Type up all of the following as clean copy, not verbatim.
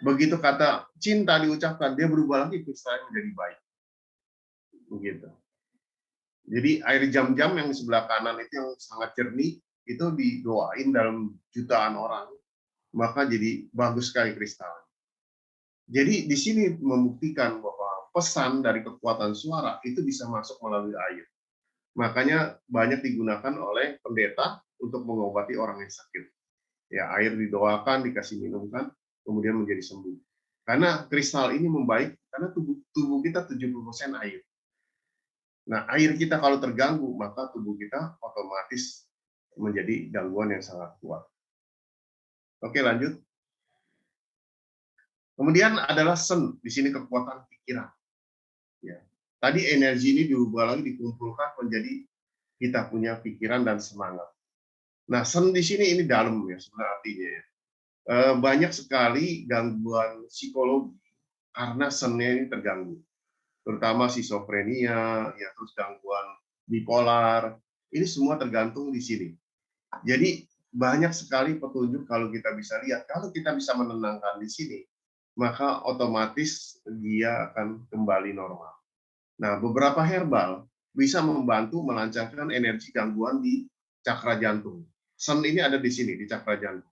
Begitu kata cinta diucapkan, dia berubah lagi kristalnya menjadi baik. Begitu. Jadi air jam-jam yang di sebelah kanan itu yang sangat jernih, itu didoain dalam jutaan orang, maka jadi bagus sekali kristal. Jadi di sini membuktikan bahwa pesan dari kekuatan suara itu bisa masuk melalui air. Makanya banyak digunakan oleh pendeta untuk mengobati orang yang sakit. Ya, air didoakan, dikasih minumkan, kemudian menjadi sembuh. Karena kristal ini membaik, karena tubuh kita 70% air. Nah, air kita kalau terganggu, maka tubuh kita otomatis menjadi gangguan yang sangat kuat. Oke, lanjut. Kemudian adalah sen, di sini kekuatan pikiran. Ya. Tadi energi ini diubah lagi, dikumpulkan menjadi kita punya pikiran dan semangat. Nah, sen di sini ini dalam ya sebenarnya artinya ya. Banyak sekali gangguan psikologi karena sennya ini terganggu, terutama skizofrenia, ya terus gangguan bipolar, ini semua tergantung di sini. Jadi banyak sekali petunjuk kalau kita bisa lihat, kalau kita bisa menenangkan di sini, maka otomatis dia akan kembali normal. Nah, beberapa herbal bisa membantu melancarkan energi gangguan di cakra jantung. Sen ini ada di sini, di cakra jantung.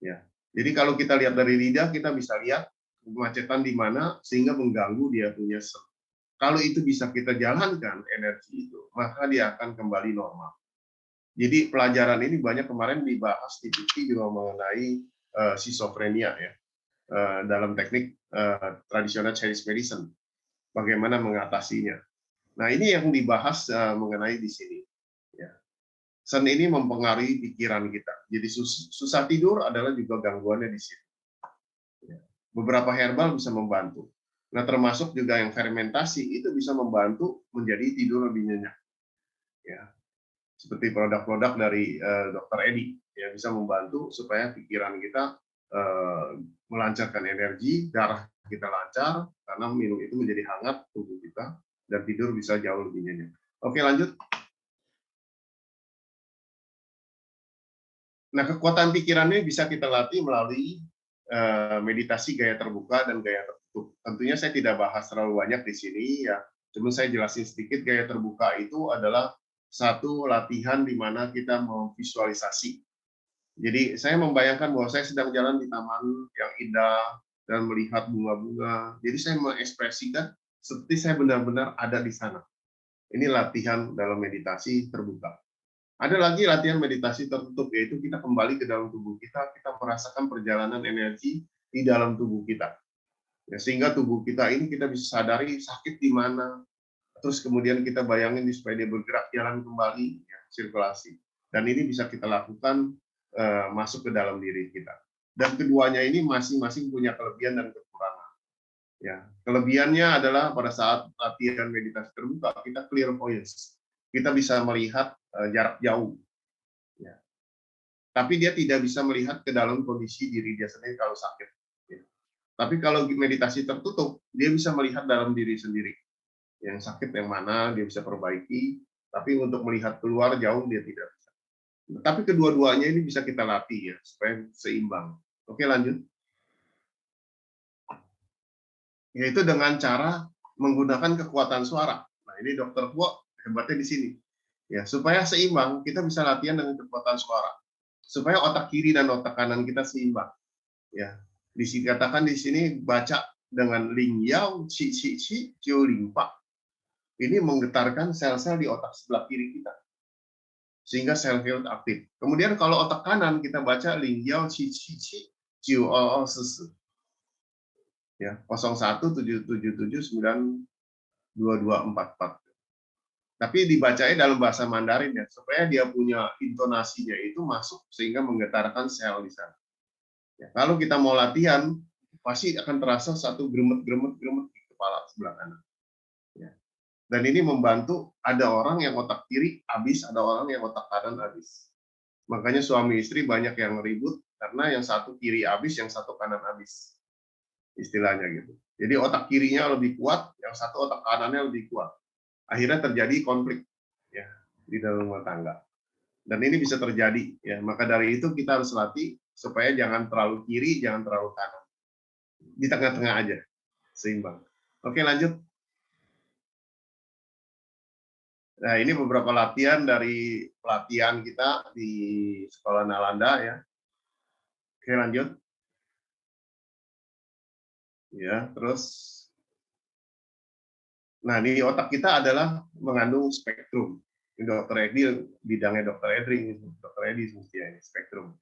Ya. Jadi kalau kita lihat dari lidah, kita bisa lihat kemacetan di mana sehingga mengganggu dia punya sen. Kalau itu bisa kita jalankan energi itu, maka dia akan kembali normal. Jadi pelajaran ini banyak kemarin dibahas di TV juga mengenai skizofrenia ya, dalam teknik tradisional Chinese medicine, bagaimana mengatasinya. Nah ini yang dibahas mengenai di sini. Ya. Sen ini mempengaruhi pikiran kita. Jadi susah tidur adalah juga gangguannya di sini. Ya. Beberapa herbal bisa membantu. Nah termasuk juga yang fermentasi itu bisa membantu menjadi tidur lebih nyenyak. Ya. Seperti produk-produk dari Dr. Edi yang bisa membantu supaya pikiran kita melancarkan energi, darah kita lancar karena minum itu menjadi hangat tubuh kita dan tidur bisa jauh lebih nyenyak. Oke, lanjut. Nah, kekuatan pikiran ini bisa kita latih melalui meditasi gaya terbuka dan gaya tertutup. Tentunya saya tidak bahas terlalu banyak di sini ya. Cuma saya jelasin sedikit, gaya terbuka itu adalah satu latihan di mana kita memvisualisasi. Jadi saya membayangkan bahwa saya sedang jalan di taman yang indah dan melihat bunga-bunga. Jadi saya mengekspresikan seperti saya benar-benar ada di sana. Ini latihan dalam meditasi terbuka. Ada lagi latihan meditasi tertutup, yaitu kita kembali ke dalam tubuh kita, kita merasakan perjalanan energi di dalam tubuh kita. Ya, sehingga tubuh kita ini kita bisa sadari sakit di mana, terus kemudian kita bayangin supaya dia bergerak jalan kembali, ya, sirkulasi. Dan ini bisa kita lakukan masuk ke dalam diri kita. Dan keduanya ini masing-masing punya kelebihan dan kekurangan. Ya, kelebihannya adalah pada saat latihan meditasi terbuka kita clairvoyance, kita bisa melihat jarak jauh. Ya. Tapi dia tidak bisa melihat ke dalam kondisi diri dia sendiri kalau sakit. Ya. Tapi kalau meditasi tertutup, dia bisa melihat dalam diri sendiri. Yang sakit yang mana dia bisa perbaiki, tapi untuk melihat keluar jauh dia tidak bisa. Tapi kedua-duanya ini bisa kita latih ya supaya seimbang. Oke, lanjut. Yaitu dengan cara menggunakan kekuatan suara. Nah, ini Dokter Kuo hebatnya di sini. Ya, supaya seimbang, kita bisa latihan dengan kekuatan suara. Supaya otak kiri dan otak kanan kita seimbang. Ya, dikatakan di sini baca dengan ling yao chi chi chi jiu ling pa. Ini menggetarkan sel-sel di otak sebelah kiri kita. Sehingga sel-sel aktif. Kemudian kalau otak kanan kita baca ling yao chi chi chi jiu o o se. Ya, 0177792244. Tapi dibacanya dalam bahasa Mandarin ya, supaya dia punya intonasinya itu masuk sehingga menggetarkan sel di sana. Ya, kalau kita mau latihan, pasti akan terasa satu gremet-gremet di kepala sebelah kanan. Ya. Dan ini membantu, ada orang yang otak kiri habis, ada orang yang otak kanan habis. Makanya suami istri banyak yang ribut karena yang satu kiri habis, yang satu kanan habis. Istilahnya gitu. Jadi otak kirinya lebih kuat, yang satu otak kanannya lebih kuat. Akhirnya terjadi konflik ya di dalam rumah tangga. Dan ini bisa terjadi ya. Maka dari itu kita harus latih supaya jangan terlalu kiri, jangan terlalu kanan. di tengah-tengah aja, seimbang. Oke, lanjut. Nah, ini beberapa latihan dari pelatihan kita di Sekolah Nalanda ya. Oke, lanjut. Ya, terus nah, di otak kita adalah mengandung spektrum. Ini Dokter Edi, bidangnya Dokter Edi, Dokter Edi ya, ini spektrum.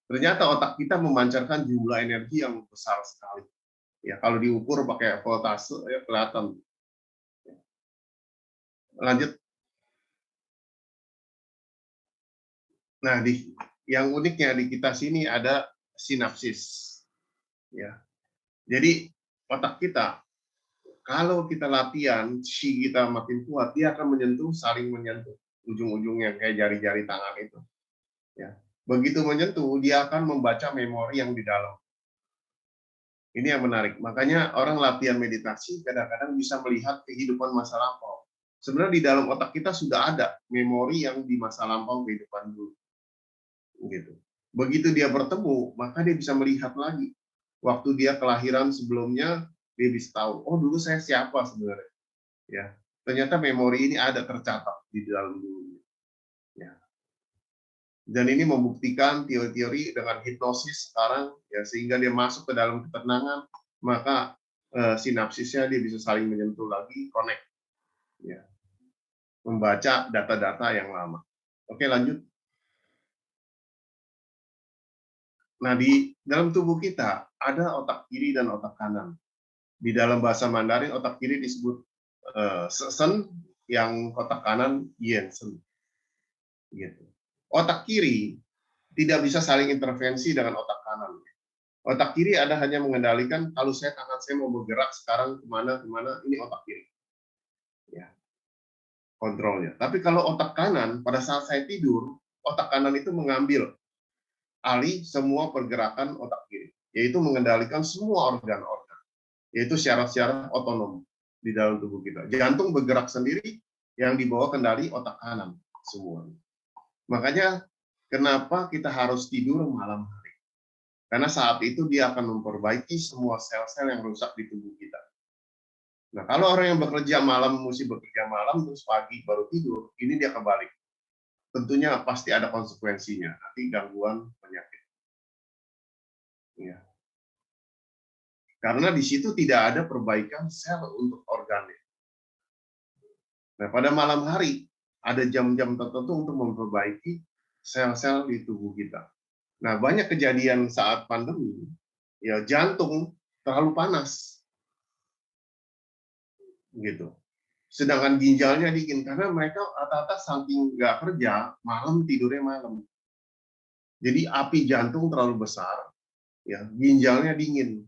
Ternyata otak kita memancarkan jumlah energi yang besar sekali. Ya, kalau diukur pakai voltase ya kelihatan. Lanjut. Nah, yang uniknya di kita sini ada sinapsis. Ya. Jadi otak kita kalau kita latihan, chi kita makin kuat, dia akan menyentuh, saling menyentuh ujung-ujungnya kayak jari-jari tangan itu. Ya. Begitu menyentuh, dia akan membaca memori yang di dalam. Ini yang menarik. Makanya orang latihan meditasi kadang-kadang bisa melihat kehidupan masa lampau. Sebenarnya di dalam otak kita sudah ada memori yang di masa lampau kehidupan dulu. Gitu. Begitu dia bertemu, maka dia bisa melihat lagi. Waktu dia kelahiran sebelumnya, dia bisa tahu, oh dulu saya siapa sebenarnya. Ya, ternyata memori ini ada tercatat di dalam dulu. Ya. Dan ini membuktikan teori-teori dengan hipnosis sekarang, ya sehingga dia masuk ke dalam ketenangan, maka sinapsisnya dia bisa saling menyentuh lagi, connect, ya, membaca data-data yang lama. Oke, lanjut. Nah, di dalam tubuh kita ada otak kiri dan otak kanan. Di dalam bahasa Mandarin, otak kiri disebut Sen, yang otak kanan Yen Sen. Gitu. Otak kiri tidak bisa saling intervensi dengan otak kanan. Otak kiri ada hanya mengendalikan kalau tangan saya mau bergerak sekarang kemana, ini otak kiri. Ya, kontrolnya. Tapi kalau otak kanan, pada saat saya tidur, otak kanan itu mengambil alih semua pergerakan otak kiri, yaitu mengendalikan semua organ-organ, yaitu syarat-syarat otonom di dalam tubuh kita. Jantung bergerak sendiri, yang dibawa kendali otak kanan semua. Makanya kenapa kita harus tidur malam hari? Karena saat itu dia akan memperbaiki semua sel-sel yang rusak di tubuh kita. Nah, kalau orang yang bekerja malam, mesti bekerja malam, terus pagi baru tidur, ini dia kebalik. Tentunya pasti ada konsekuensinya, nanti gangguan penyakit. Ya. Karena di situ tidak ada perbaikan sel untuk organnya. Nah, pada malam hari, ada jam-jam tertentu untuk memperbaiki sel-sel di tubuh kita. Nah, banyak kejadian saat pandemi, ya jantung terlalu panas, gitu. Sedangkan ginjalnya dingin karena mereka rata-rata saking nggak kerja, malam tidurnya malam. Jadi api jantung terlalu besar, ya ginjalnya dingin.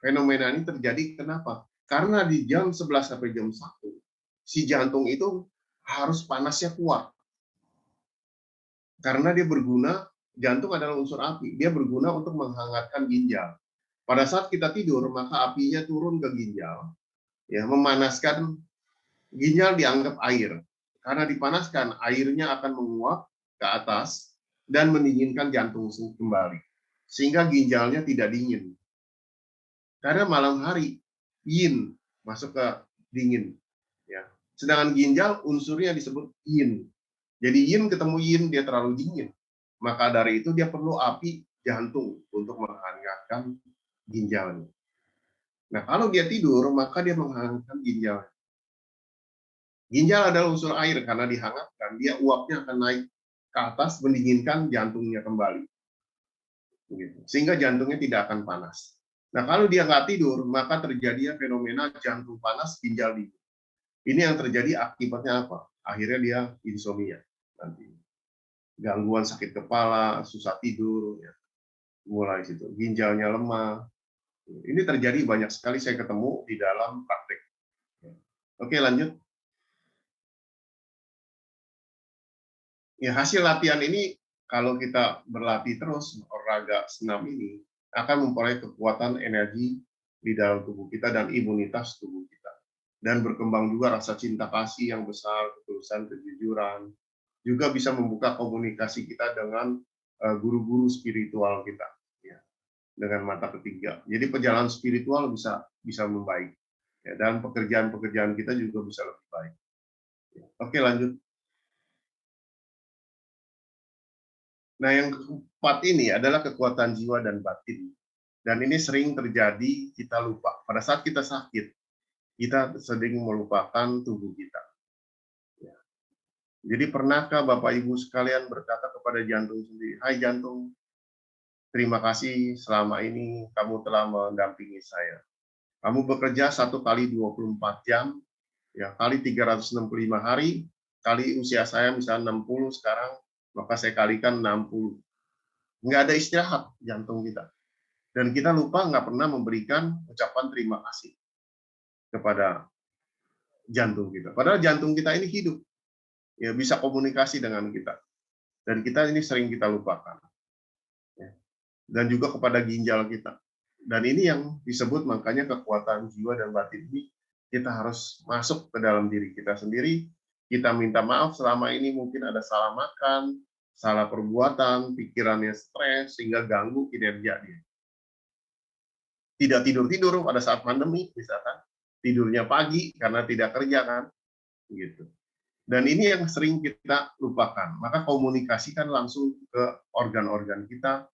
Fenomena ini terjadi kenapa? Karena di jam 11 sampai jam 1, si jantung itu harus panasnya kuat. Karena dia berguna, jantung adalah unsur api, dia berguna untuk menghangatkan ginjal. Pada saat kita tidur, maka apinya turun ke ginjal, ya memanaskan ginjal dianggap air. Karena dipanaskan, airnya akan menguap ke atas dan mendinginkan jantung kembali. Sehingga ginjalnya tidak dingin. Karena malam hari, yin masuk ke dingin. Ya. Sedangkan ginjal unsurnya disebut yin. Jadi yin ketemu yin, dia terlalu dingin. Maka dari itu dia perlu api jantung untuk menghangatkan ginjalnya. Nah, kalau dia tidur, maka dia menghangatkan ginjalnya. Ginjal adalah unsur air, karena dihangatkan, dia uapnya akan naik ke atas, mendinginkan jantungnya kembali. Sehingga jantungnya tidak akan panas. Nah, kalau dia nggak tidur, maka terjadi fenomena jantung panas, ginjal dingin. Ini yang terjadi akibatnya apa? Akhirnya dia insomnia. Nanti gangguan sakit kepala, susah tidur, ya. Mulai situ. Ginjalnya lemah. Ini terjadi banyak sekali saya ketemu di dalam praktek. Oke, lanjut. Ya, hasil latihan ini kalau kita berlatih terus olahraga senam ini akan memperoleh kekuatan energi di dalam tubuh kita dan imunitas tubuh kita. Dan berkembang juga rasa cinta kasih yang besar, ketulusan, kejujuran. Juga bisa membuka komunikasi kita dengan guru-guru spiritual kita. Ya. dengan mata ketiga. Jadi perjalanan spiritual bisa membaik, ya, dan pekerjaan-pekerjaan kita juga bisa lebih baik. Oke, lanjut. Nah, yang keempat ini adalah kekuatan jiwa dan batin. Dan ini sering terjadi, kita lupa. Pada saat kita sakit, kita sering melupakan tubuh kita. Ya. Jadi pernahkah Bapak Ibu sekalian berkata kepada jantung sendiri, "Hai jantung, terima kasih selama ini kamu telah mendampingi saya. Kamu bekerja 1 kali 24 jam, ya, kali 365 hari, kali usia saya misalnya 60 sekarang, maka saya kalikan 60. Nggak ada istirahat jantung kita. Dan kita lupa nggak pernah memberikan ucapan terima kasih kepada jantung kita. Padahal jantung kita ini hidup, ya, bisa komunikasi dengan kita. Dan kita ini sering kita lupakan. Ya. Dan juga kepada ginjal kita. Dan ini yang disebut makanya kekuatan jiwa dan batin ini, kita harus masuk ke dalam diri kita sendiri. Kita minta maaf selama ini mungkin ada salah makan, salah perbuatan, pikirannya stres, sehingga ganggu kinerja dia. Tidak tidur-tidur pada saat pandemi, misalkan. Tidurnya pagi karena tidak kerja, kan? Gitu. Dan ini yang sering kita lupakan. Maka komunikasikan langsung ke organ-organ kita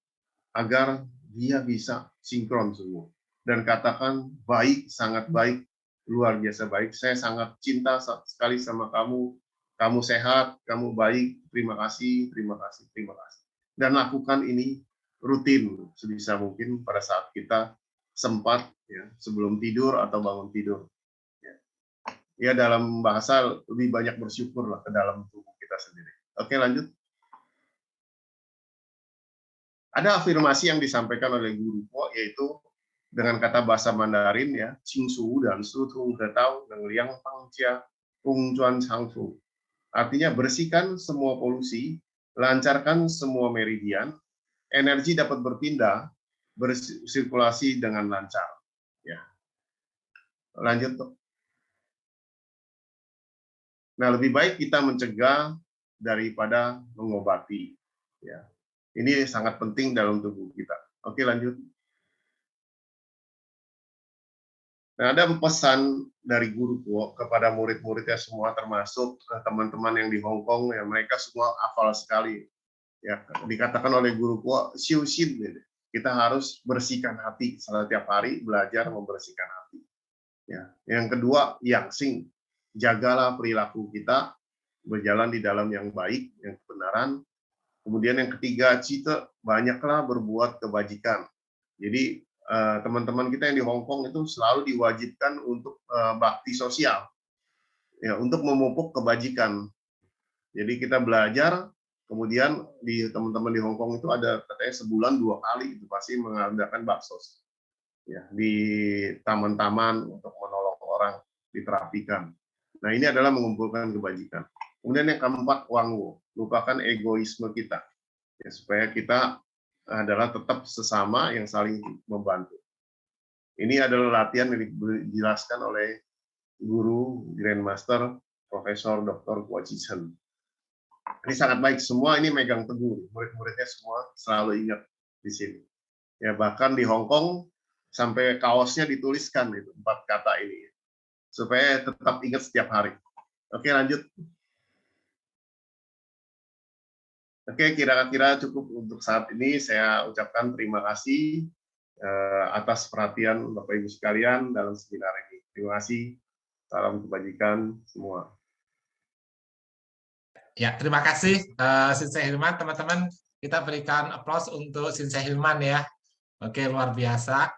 agar dia bisa sinkron semua. Dan katakan, baik, sangat baik, luar biasa baik. Saya sangat cinta sekali sama kamu. Kamu sehat, kamu baik, terima kasih, terima kasih, terima kasih. Dan lakukan ini rutin sebisa mungkin pada saat kita sempat, ya, sebelum tidur atau bangun tidur. Ya, dalam bahasa lebih banyak bersyukurlah ke dalam tubuh kita sendiri. Oke, lanjut. Ada afirmasi yang disampaikan oleh Guru Po, yaitu dengan kata bahasa Mandarin, ya, Qing Su dan Su Tung He Tao dan Liang Fang Jia Kung Chuan Chang Fu. Artinya bersihkan semua polusi, lancarkan semua meridian, energi dapat berpindah, bersirkulasi dengan lancar. Ya. Lanjut, Dok. Nah, lebih baik kita mencegah daripada mengobati. Ya. Ini sangat penting dalam tubuh kita. Oke, lanjut. Nah, ada pesan dari Guru Po kepada murid-muridnya semua, termasuk teman-teman yang di Hong Kong, ya, mereka semua hafal sekali. Ya, dikatakan oleh Guru Po, Xiu Xin, kita harus bersihkan hati setiap hari, belajar membersihkan hati. Ya. Yang kedua, Yang Xing, jagalah perilaku kita, berjalan di dalam yang baik, yang kebenaran. Kemudian yang ketiga, Cita, banyaklah berbuat kebajikan. Jadi teman-teman kita yang di Hong Kong itu selalu diwajibkan untuk bakti sosial, ya, untuk memupuk kebajikan. Jadi kita belajar, kemudian di teman-teman di Hong Kong itu ada katanya sebulan 2 kali itu pasti mengadakan baksos, ya, di taman-taman untuk menolong orang, diterapikan. Nah, ini adalah mengumpulkan kebajikan. Kemudian yang keempat, Wangwo, lupakan egoisme kita, ya, supaya kita adalah tetap sesama yang saling membantu. Ini adalah latihan yang dijelaskan oleh Guru Grandmaster Profesor Dr. Guo Zhichen. Ini sangat baik, semua ini megang teguh, murid-muridnya semua selalu ingat di sini. Ya, bahkan di Hong Kong sampai kaosnya dituliskan itu 4 kata ini, supaya tetap ingat setiap hari. Oke, lanjut. Oke, kira-kira cukup untuk saat ini. Saya ucapkan terima kasih atas perhatian Bapak Ibu sekalian dalam seminar ini. Terima kasih. Salam kebajikan semua. Ya, terima kasih Sensei Hilman. Teman-teman, kita berikan aplaus untuk Sensei Hilman, ya. Oke, luar biasa.